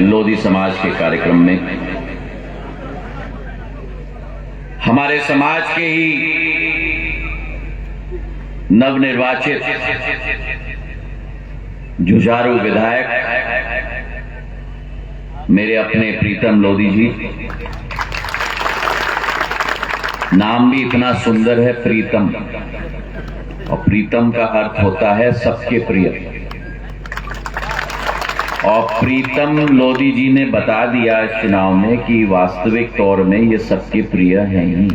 लोधी समाज के कार्यक्रम में हमारे समाज के ही नवनिर्वाचित जुझारू विधायक मेरे अपने प्रीतम लोधी जी, नाम भी इतना सुंदर है प्रीतम, और प्रीतम का अर्थ होता है सबके प्रिय। और प्रीतम लोधी जी ने बता दिया इस चुनाव में कि वास्तविक तौर में ये सबके प्रिय हैं ही।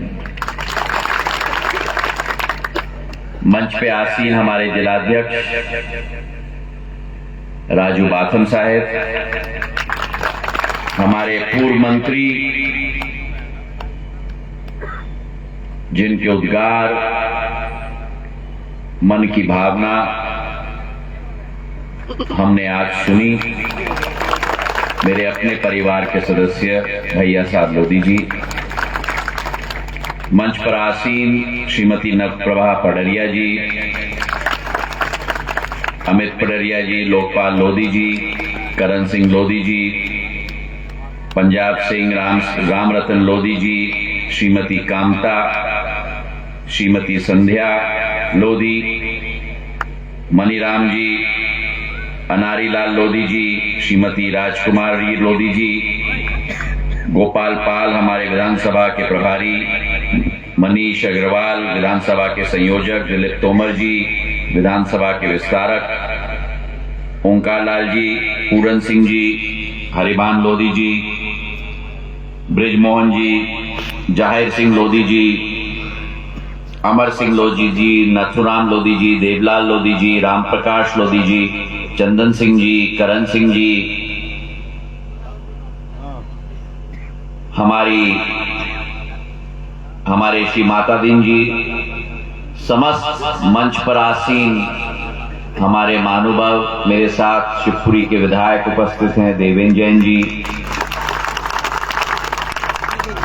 मंच पे आसीन हमारे जिलाध्यक्ष राजू बाथम साहब, हमारे पूर्व मंत्री जिनके उद्गार मन की भावना हमने आज सुनी, मेरे अपने परिवार के सदस्य भैया साहब लोधी जी, मंच पर आसीन श्रीमती नवप्रभा पडरिया जी, अमित पडरिया जी, लोकपाल लोधी जी, करण सिंह लोधी जी, पंजाब सिंह राम रतन लोधी जी, श्रीमती कामता, श्रीमती संध्या लोधी, मनीराम जी, अनारी लाल लोधी जी, श्रीमती राजकुमारी लोधी जी, गोपाल पाल हमारे विधानसभा के प्रभारी, मनीष अग्रवाल विधानसभा के संयोजक, दिलीप तोमर जी विधानसभा के विस्तारक, ओंकार लाल जी, पूरन सिंह जी, हरिभान लोधी जी, ब्रिजमोहन जी, जाहिर सिंह लोधी जी, अमर सिंह लोधी जी, नथुराम लोधी जी, देवलाल लोधी जी, राम प्रकाश लोधी जी, चंदन सिंह जी, करण सिंह जी, हमारे श्री माता दीन जी, समस्त मंच पर आसीन हमारे महानुभाव, मेरे साथ शिवपुरी के विधायक उपस्थित हैं देवेंद्र जैन जी,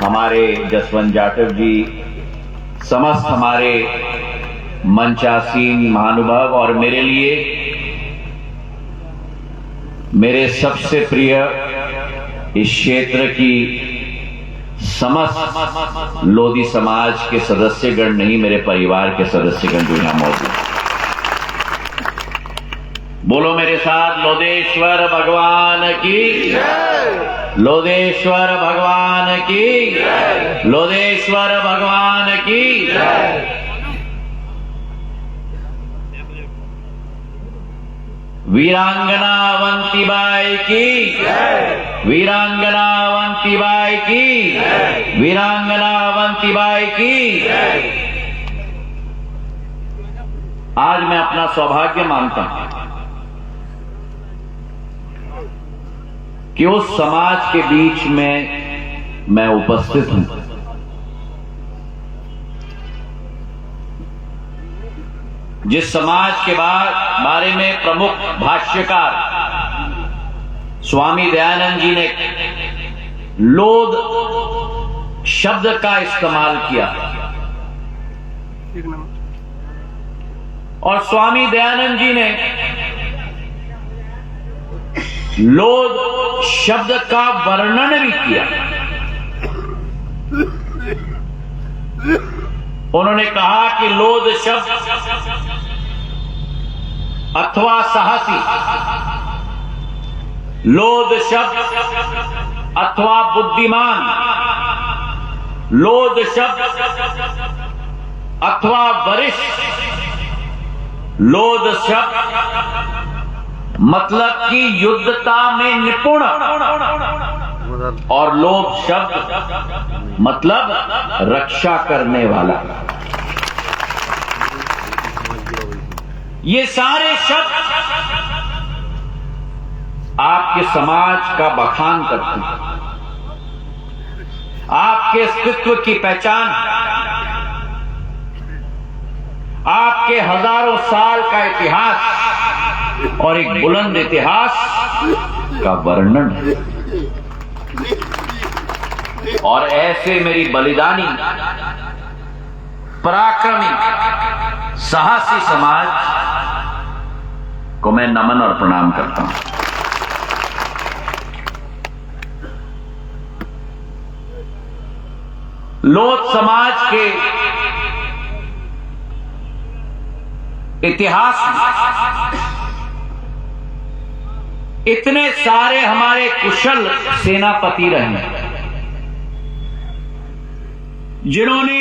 हमारे जसवंत जाटव जी, समस्त हमारे मंचासीन महानुभाव, और मेरे लिए मेरे सबसे प्रिय इस क्षेत्र की समस्त लोधी समाज के सदस्यगण, नहीं मेरे परिवार के सदस्यगण जो यहां मौजूद। बोलो मेरे साथ, लोधेश्वर भगवान की, लोधेश्वर भगवान की, लोधेश्वर भगवान की। वीरांगना अवंतीबाई की, वीरांगना अवंतीबाई की, वीरांगना अवंतीबाई की। आज मैं अपना सौभाग्य मानता हूं कि उस समाज के बीच में मैं उपस्थित हूं जिस समाज के बारे में प्रमुख भाष्यकार स्वामी दयानंद जी ने लोध शब्द का इस्तेमाल किया, और स्वामी दयानंद जी ने लोध शब्द का वर्णन भी किया। उन्होंने कहा कि लोध शब्द अथवा साहसी, लोध शब्द अथवा बुद्धिमान, लोध शब्द अथवा वरिष्ठ, लोध शब्द मतलब कि युद्धता में निपुण, और लोभ शब्द मतलब रक्षा करने वाला। ये सारे शब्द आपके समाज का बखान करते हैं, आपके अस्तित्व की पहचान, आपके हजारों साल का इतिहास और एक बुलंद इतिहास का वर्णन है। और ऐसे मेरी बलिदानी, पराक्रमी, साहसी समाज को मैं नमन और प्रणाम करता हूं। लोध समाज के इतिहास में इतने सारे हमारे कुशल सेनापति रहे जिन्होंने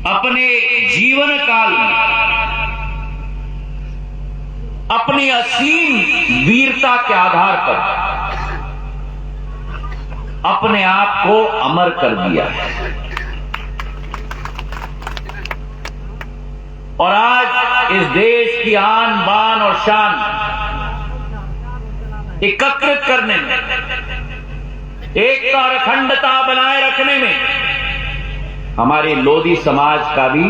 अपने जीवन काल में अपनी असीम वीरता के आधार पर अपने आप को अमर कर दिया है। और आज इस देश की आन बान और शान एकत्रित करने में, एकता और अखंडता बनाए रखने में हमारे लोधी समाज का भी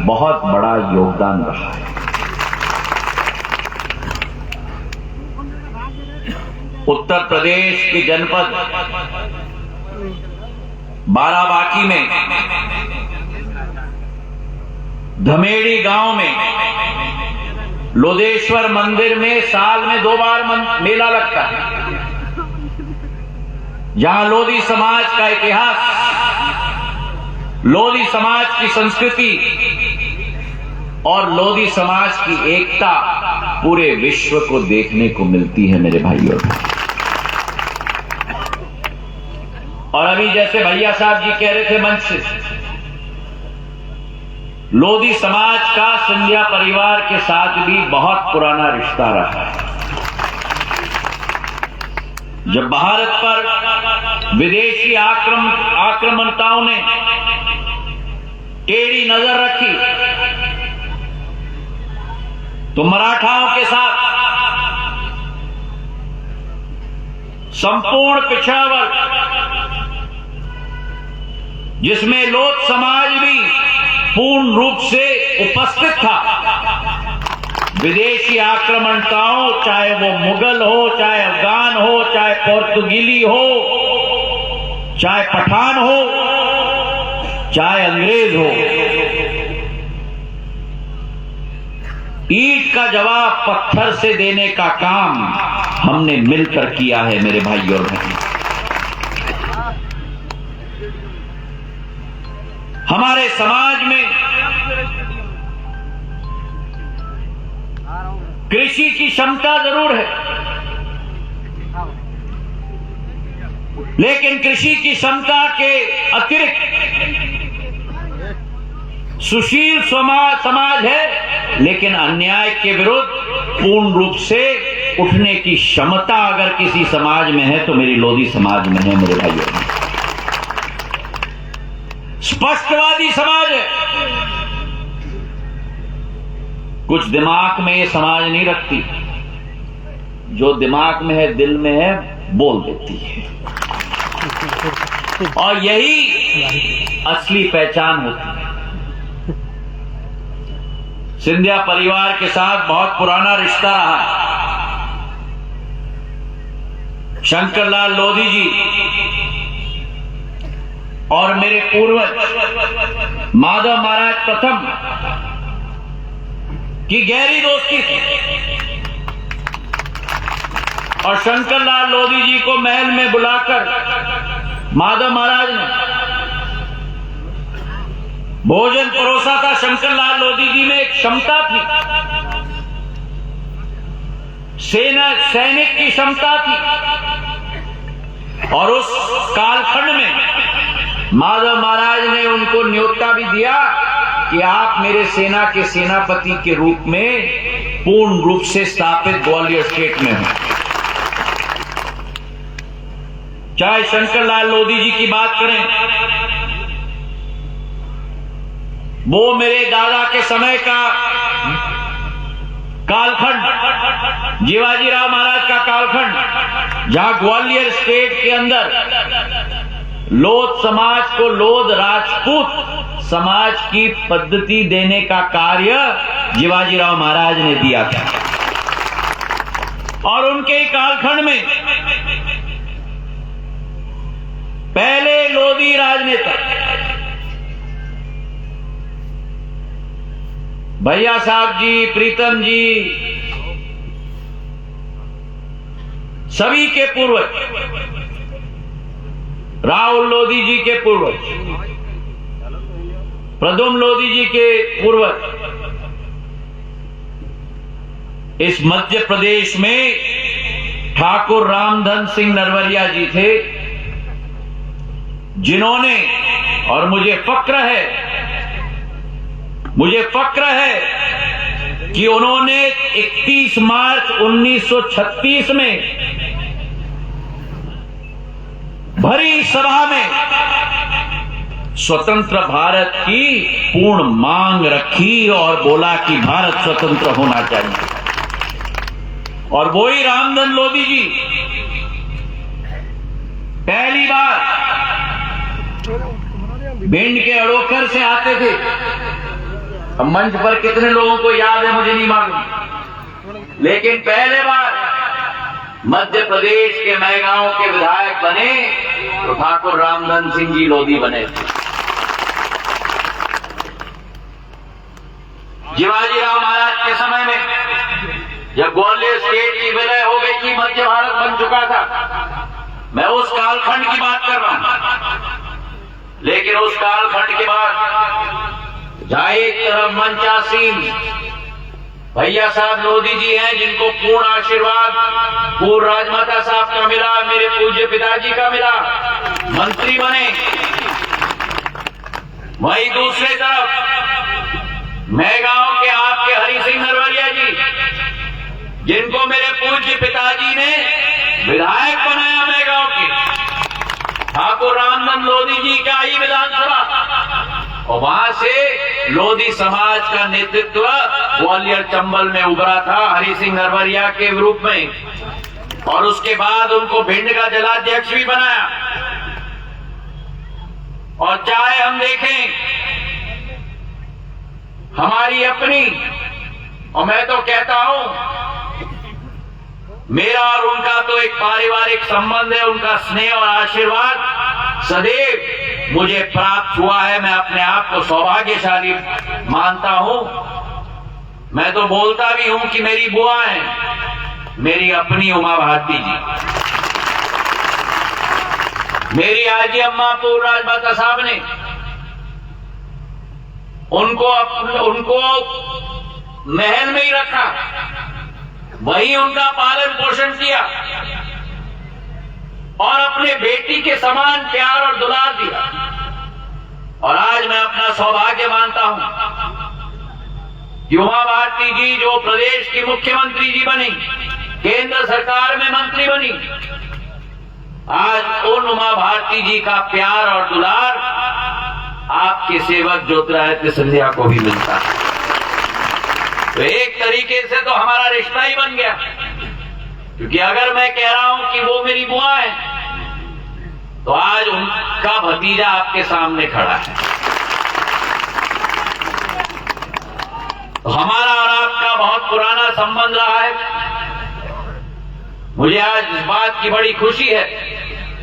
बहुत बड़ा योगदान रहा है। उत्तर प्रदेश के जनपद बाराबांकी में धमेड़ी गांव में लोधेश्वर मंदिर में साल में 2 बार मेला लगता है, जहां लोधी समाज का इतिहास, लोधी समाज की संस्कृति और लोधी समाज की एकता पूरे विश्व को देखने को मिलती है मेरे भाइयों। और अभी जैसे भैया साहब जी कह रहे थे मंच से, लोधी समाज का सिंधिया परिवार के साथ भी बहुत पुराना रिश्ता रहा है। जब भारत पर विदेशी आक्रमणकारियों ने टेढ़ी नजर रखी तो मराठाओं के साथ संपूर्ण पिछड़ा वर्ग, जिसमें लोध समाज भी पूर्ण रूप से उपस्थित था, विदेशी आक्रमणकारियों, चाहे वो मुगल हो, चाहे अफगान हो, चाहे पोर्तुगीली हो, चाहे पठान हो, चाहे अंग्रेज हो, ईंट का जवाब पत्थर से देने का काम हमने मिलकर किया है मेरे भाइयों और बहनों। हमारे समाज में कृषि की क्षमता जरूर है, लेकिन कृषि की क्षमता के अतिरिक्त सुशील समाज है, लेकिन अन्याय के विरुद्ध पूर्ण रूप से उठने की क्षमता अगर किसी समाज में है तो मेरी लोधी समाज में है मेरे भाइयों। स्पष्टवादी समाज है, कुछ दिमाग में ये समाज नहीं रखती, जो दिमाग में है, दिल में है, बोल देती है, और यही असली पहचान होती है। सिंधिया परिवार के साथ बहुत पुराना रिश्ता रहा है। शंकरलाल लोधी जी और मेरे पूर्वज माधव महाराज प्रथम की गहरी दोस्ती थी, और शंकरलाल लोधी जी को महल में बुलाकर माधव महाराज ने भोजन परोसा था। शंकरलाल लोधी जी में एक क्षमता थी, सैनिक की क्षमता थी, और उस कालखंड में माधव महाराज ने उनको न्योता भी दिया कि आप मेरे सेना के सेनापति के रूप में पूर्ण रूप से स्थापित ग्वालियर स्टेट में हो। चाहे शंकरलाल लोधी जी की बात करें, वो मेरे दादा के समय का कालखंड, जीवाजीराव महाराज का कालखंड, जहां ग्वालियर स्टेट के अंदर लोध समाज को लोध राजपूत समाज की पद्धति देने का कार्य जीवाजीराव महाराज ने दिया था। और उनके कालखंड में पहले लोधी राजनेता भैया साहब जी, प्रीतम जी, सभी के पूर्वज राहुल लोधी जी के पूर्वज, प्रद्युम्न लोधी जी के पूर्वज इस मध्य प्रदेश में ठाकुर रामधन सिंह नरवरिया जी थे, जिन्होंने, और मुझे फक्र है कि उन्होंने 31 मार्च 1936 में भरी सभा में स्वतंत्र भारत की पूर्ण मांग रखी और बोला कि भारत स्वतंत्र होना चाहिए। और वही रामधन लोधी जी पहली बार भिंड के अड़ोकर से आते थे। अब मंच पर कितने लोगों को याद है मुझे नहीं मालूम, लेकिन पहले बार मध्य प्रदेश के मैगांव के विधायक बने तो ठाकुर रामधन सिंह जी लोधी बने थे। शिवाजीराव महाराज के समय में जब ग्वालियर स्टेट की विलय हो गई थी, मध्य भारत बन चुका था, मैं उस कालखंड की बात कर रहा हूं। लेकिन उस कालखंड के बाद जहां एक तरफ मंचासीन भैया साहब लोधी जी हैं, जिनको पूर्ण आशीर्वाद पूर्व राजमाता साहब का मिला, मेरे पूज्य पिताजी का मिला, मंत्री बने, वहीं दूसरे तरफ मैगांव के आपके हरि सिंह नरवरिया जी, जिनको मेरे पूज्य पिताजी ने विधायक बनाया मैगांव के, ठाकुर रामधन लोधी जी का ही विधानसभा, और वहां से लोधी समाज का नेतृत्व ग्वालियर चंबल में उभरा था हरि सिंह नरवरिया के रूप में, और उसके बाद उनको भिंड का जिलाध्यक्ष भी बनाया। और चाहे हम देखें हमारी अपनी, और मैं तो कहता हूं मेरा और उनका तो एक पारिवारिक संबंध है, उनका स्नेह और आशीर्वाद सदैव मुझे प्राप्त हुआ है। मैं अपने आप को सौभाग्यशाली मानता हूं। मैं तो बोलता भी हूं कि मेरी बुआ है, मेरी अपनी उमा भारती जी, मेरी आजी अम्मा पूर्व राजमाता साहब ने उनको महल में ही रखा, वही उनका पालन पोषण किया और अपने बेटी के समान प्यार और दुलार दिया। और आज मैं अपना सौभाग्य मानता हूं कि उमा भारती जी जो प्रदेश की मुख्यमंत्री जी बनी, केंद्र सरकार में मंत्री बनी, आज उन उमा भारती जी का प्यार और दुलार आपके सेवक ज्योतिरादित्य सिंधिया को भी मिलता है। तो एक तरीके से तो हमारा रिश्ता ही बन गया, क्योंकि अगर मैं कह रहा हूं कि वो मेरी बुआ है, तो आज उनका भतीजा आपके सामने खड़ा है। तो हमारा और आपका बहुत पुराना संबंध रहा है। मुझे आज इस बात की बड़ी खुशी है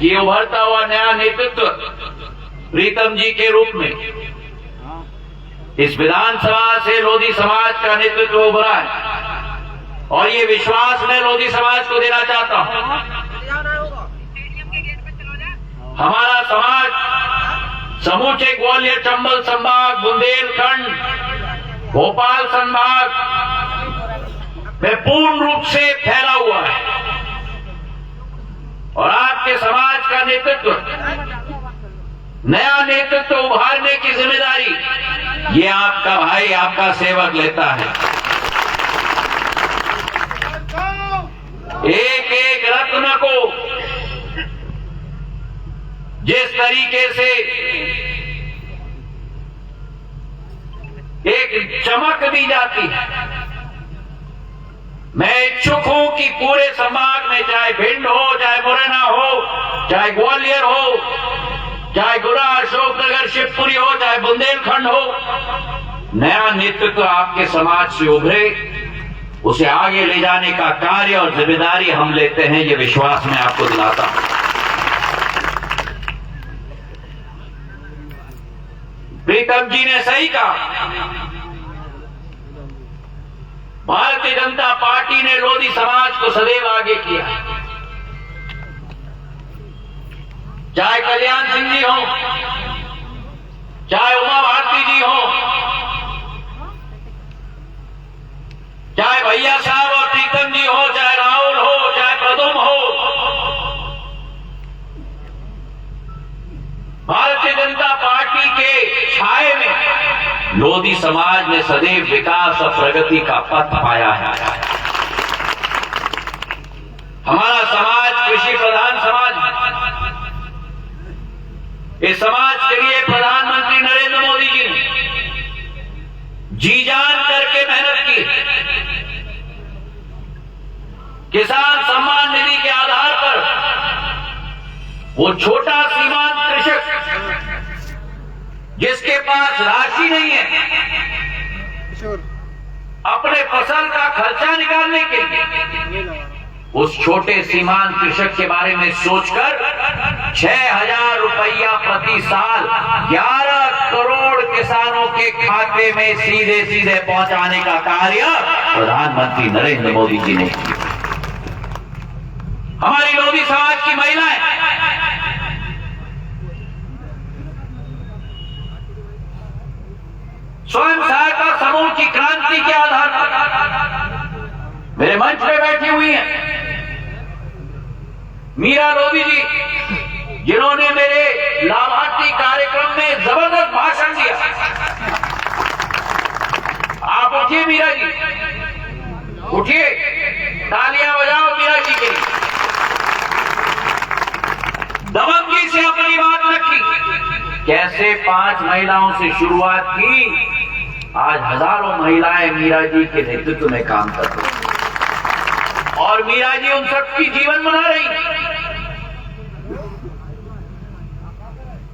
कि उभरता हुआ नया नेतृत्व प्रीतम जी के रूप में इस विधानसभा से लोधी समाज का नेतृत्व उभरा है, और ये विश्वास मैं लोधी समाज को देना चाहता हूं। हमारा समाज समूचे ग्वालियर चंबल संभाग, बुंदेलखंड, भोपाल संभाग में पूर्ण रूप से फैला हुआ है, और आपके समाज का नेतृत्व, नया नेतृत्व उभारने की जिम्मेदारी ये आपका भाई, आपका सेवक लेता है। एक एक रत्न को जिस तरीके से एक चमक दी जाती है, मैं इच्छुक हूं कि पूरे संभाग में, चाहे भिंड हो, चाहे मुरैना हो, चाहे ग्वालियर हो, चाहे गुना, अशोकनगर, शिवपुरी हो, चाहे बुंदेलखंड हो, नया नेतृत्व आपके समाज से उभरे, उसे आगे ले जाने का कार्य और जिम्मेदारी हम लेते हैं, ये विश्वास मैं आपको दिलाता हूं। प्रीतम जी ने सही कहा, भारतीय जनता पार्टी ने लोधी समाज को सदैव आगे किया। चाहे कल्याण सिंह जी हो, चाहे उमा भारती जी हो, चाहे भैया साहब और प्रीतम जी हो, चाहे राहुल हो, चाहे प्रदुम हो, भारतीय जनता पार्टी के छाये में लोधी समाज ने सदैव विकास और प्रगति का पथ पाया है। हमारा समाज कृषि प्रधान समाज है। इस समाज के लिए प्रधानमंत्री नरेंद्र मोदी जी ने जी जान करके मेहनत की। किसान सम्मान निधि के आधार पर वो छोटा सीमांत कृषक जिसके पास राशि नहीं है, अपने फसल का खर्चा निकालने के लिए उस छोटे सीमांत कृषक के बारे में सोचकर 6,000 रुपया प्रति साल 11 करोड़ किसानों के खाते में सीधे सीधे पहुंचाने का कार्य प्रधानमंत्री नरेंद्र मोदी जी ने किया। हमारी लोधी समाज की महिलाएं स्वयं सहायता समूह की क्रांति के आधार पर मेरे मंच पे बैठी हुई हैं मीरा लोधी जी, जिन्होंने मेरे लाभार्थी कार्यक्रम में जबरदस्त भाषण दिया। आप उठिए मीरा जी, उठिए, तालियां बजाओ मीरा जी के लिए। दबंगी से अपनी बात रखी। कैसे 5 महिलाओं से शुरुआत की, आज हजारों महिलाएं मीरा जी के नेतृत्व में काम कर रही और मीरा जी उन सबकी जीवन बना रही।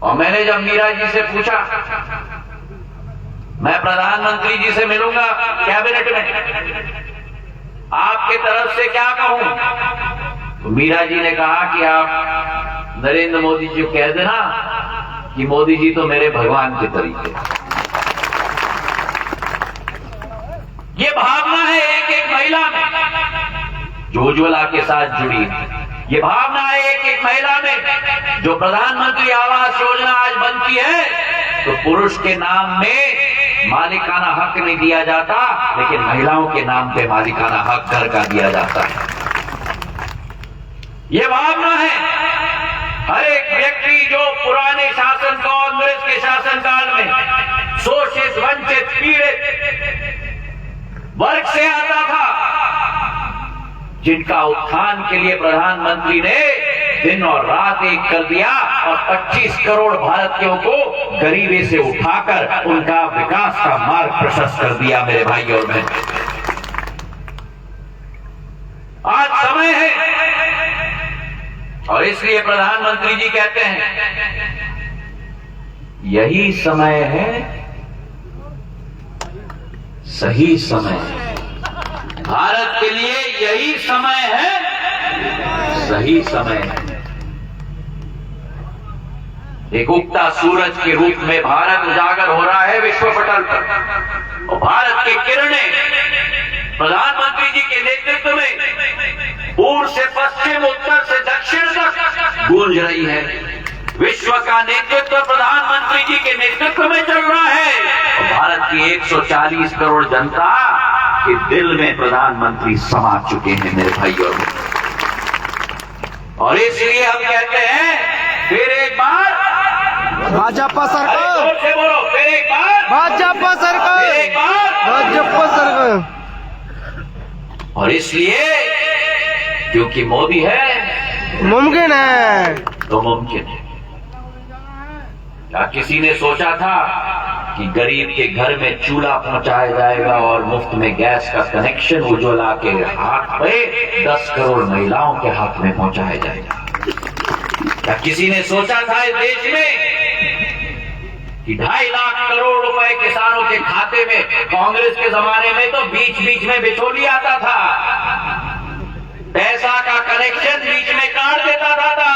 और मैंने जब मीरा जी से पूछा मैं प्रधानमंत्री जी से मिलूंगा कैबिनेट में, आपके तरफ से क्या कहूं, तो मीरा जी ने कहा कि आप नरेंद्र मोदी जी को कह देना कि मोदी जी तो मेरे भगवान के तरीके। ये भावना है एक एक महिला में जो उज्ज्वला के साथ जुड़ी है। ये भावना है एक एक महिला में जो प्रधानमंत्री आवास योजना आज बनती है तो पुरुष के नाम में मालिकाना हक नहीं दिया जाता, लेकिन महिलाओं के नाम पे मालिकाना हक घर का दिया जाता है। ये भावना है हर एक व्यक्ति जो पुराने शासन कांग्रेस के शासनकाल में शोषित, वंचित, पीड़ित वर्ग से आता था, जिनका उत्थान के लिए प्रधानमंत्री ने दिन और रात एक कर दिया और 25 करोड़ भारतीयों को गरीबी से उठाकर उनका विकास का मार्ग प्रशस्त कर दिया। मेरे भाई और बहन, आज समय है और इसलिए प्रधानमंत्री जी कहते हैं यही समय है, सही समय है। भारत के लिए यही समय है, सही समय है। एक उगता सूरज के रूप में भारत उजागर हो रहा है विश्व पटल पर और भारत की किरणें प्रधानमंत्री जी के नेतृत्व में पूर्व से पश्चिम, उत्तर से दक्षिण तक गूंज रही है। विश्व का नेतृत्व प्रधानमंत्री जी के नेतृत्व में चल रहा है और भारत की 140 करोड़ जनता के दिल में प्रधानमंत्री समा चुके हैं। मेरे भाई और इसलिए हम कहते हैं फिर एक बार भाजपा सरकार, जोर से बोलो, फिर एक बार भाजपा सरकार, फिर एक बार भाजपा सरकार। और इसलिए क्योंकि मोदी है, मुमकिन है तो मुमकिन है। क्या किसी ने सोचा था कि गरीब के घर में चूल्हा पहुंचाया जाएगा और मुफ्त में गैस का कनेक्शन उज्ज्वला के हाथ पे 10 करोड़ महिलाओं के हाथ में पहुंचाया जाएगा? क्या किसी ने सोचा था इस देश में कि 2.5 लाख करोड़ रुपए किसानों के खाते में? कांग्रेस के जमाने में तो बीच बीच में बिचौली आता था, पैसा का कनेक्शन बीच में काट देता था।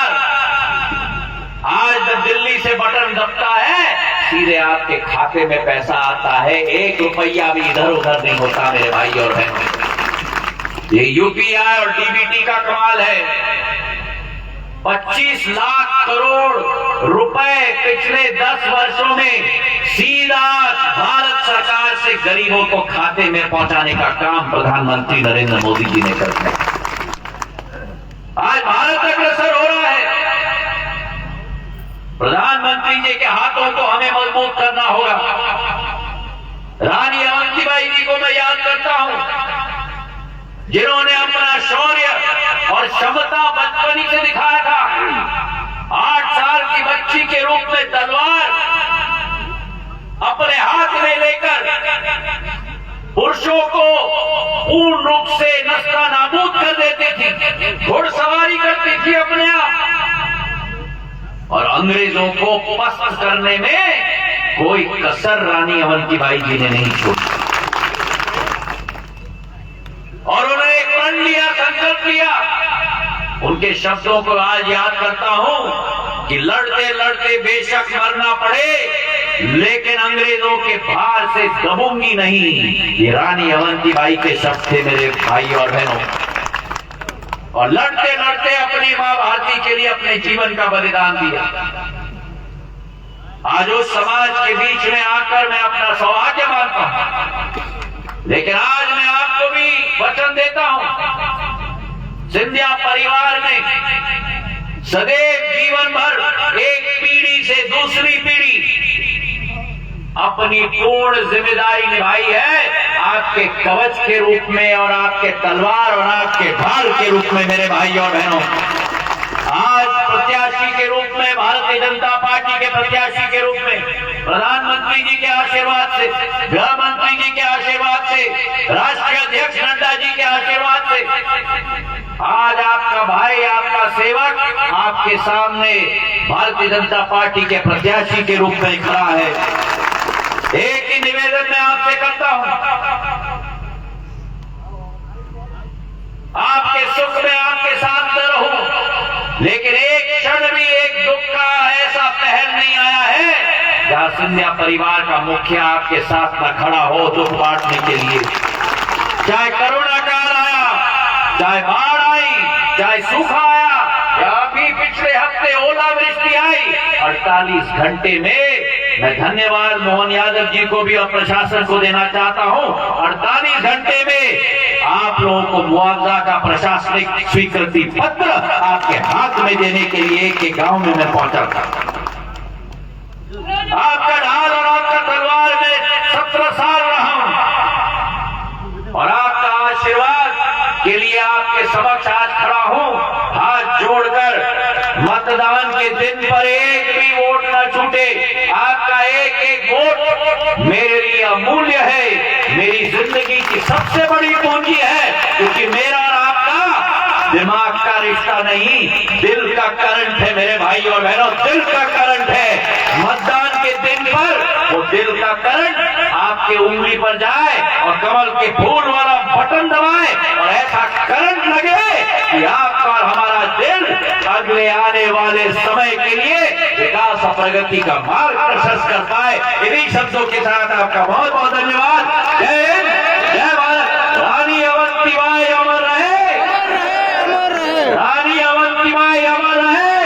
आज जब दिल्ली से बटन दबता है सीधे आपके खाते में पैसा आता है, 1 रुपया भी इधर उधर नहीं होता। मेरे भाई और बहन, ये यूपीआई और डीबीटी का कमाल है। 25 लाख करोड़ रुपए पिछले 10 वर्षों में सीधा भारत सरकार से गरीबों को खाते में पहुंचाने का काम प्रधानमंत्री नरेंद्र मोदी जी ने कर दिया। आज भारत अग्रसर हो रहा है। प्रधानमंत्री जी के हाथों को हमें मजबूत करना होगा। रानी अवंतीबाई जी को मैं याद करता हूं, जिन्होंने अपना शौर्य और क्षमता बचपनी से दिखाया था। 8 साल की बच्ची के रूप में तलवार अपने हाथ में लेकर पुरुषों को पूर्ण रूप से नस्ता नाबूद कर देती थी, घुड़सवारी करती थी अपने आप, और अंग्रेजों को पस्त करने में कोई कसर रानी अवंतीबाई जी ने नहीं छोड़ी। और उन्होंने एक प्रण लिया, संकल्प लिया। उनके शब्दों को आज याद करता हूं कि लड़ते लड़ते बेशक मरना पड़े, लेकिन अंग्रेजों के भार से दबूंगी नहीं। ये रानी अवंतीबाई के शब्द थे मेरे भाई और बहनों। और लड़ते लड़ते अपनी मां भारती के लिए अपने जीवन का बलिदान दिया। आज उस समाज के बीच में आकर मैं अपना सौभाग्य मानता हूं, लेकिन आज मैं आपको भी वचन देता हूं, सिंधिया परिवार में सदैव जीवन भर एक पीढ़ी से दूसरी पीढ़ी अपनी पूर्ण जिम्मेदारी निभाई है, आपके कवच के रूप में और आपके तलवार और आपके ढाल के रूप में मेरे भाई और बहनों। आज प्रत्याशी के रूप में, भारतीय जनता पार्टी के प्रत्याशी के रूप में, प्रधानमंत्री जी के आशीर्वाद से, गृह मंत्री जी के आशीर्वाद से, राष्ट्रीय अध्यक्ष नड्डा जी के आशीर्वाद से आज आपका भाई, आपका सेवक आपके सामने भारतीय जनता पार्टी के प्रत्याशी के रूप में खड़ा है। एक ही निवेदन मैं आपसे करता हूं, आपके सुख में आपके साथ न रहूं, लेकिन एक क्षण भी एक दुख का ऐसा पहल नहीं आया है जहां सिंधिया परिवार का मुखिया आपके साथ न खड़ा हो दुख बांटने के लिए। चाहे करोना काल आया, चाहे बाढ़ आई, चाहे सूखा आया, या अभी पिछले हफ्ते ओलावृष्टि आई, 48 घंटे में मैं धन्यवाद मोहन यादव जी को भी और प्रशासन को देना चाहता हूं। 48 घंटे में आप लोगों को मुआवजा का प्रशासनिक स्वीकृति पत्र आपके हाथ में देने के लिए एक गांव में मैं पहुंचा था। आपका ढाल और आपका तलवार में 17 साल रहा हूं और आपका आशीर्वाद के लिए आपके समक्ष आज खड़ा हूं, हाथ जोड़कर। मतदान के दिन पर एक भी वोट न छूटे। आपका एक एक वोट मेरे लिए अमूल्य है, मेरी जिंदगी की सबसे बड़ी पूंजी है, क्योंकि मेरा और आपका दिमाग का रिश्ता नहीं, दिल का करंट है मेरे भाई और बहनों, दिल का करंट है। मतदान के दिन पर वो दिल का करंट आपके उंगली पर जाए और कमल के फूल वाला बटन दबाए और ऐसा करंट लगे कि आपका और हमारा दिल अगले आने वाले समय के लिए विकास और प्रगति का मार्ग प्रशस्त कर पाए। इन्हीं शब्दों के साथ आपका बहुत बहुत धन्यवाद। जय हिंद, जय भारत। रानी अवंतीबाई अमर रहे, रानी अवंतीबाई अमर रहे।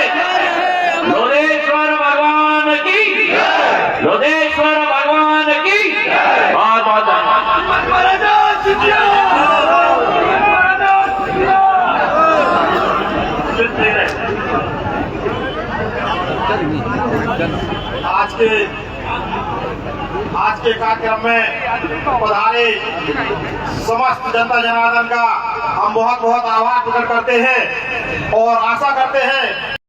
लोधेश्वर भगवान की, लोधेश्वर भगवान की बहुत बहुत धन्यवाद। आज के कार्यक्रम में पधारे समस्त जनता जनार्दन का हम बहुत बहुत आभार प्रकट करते हैं और आशा करते हैं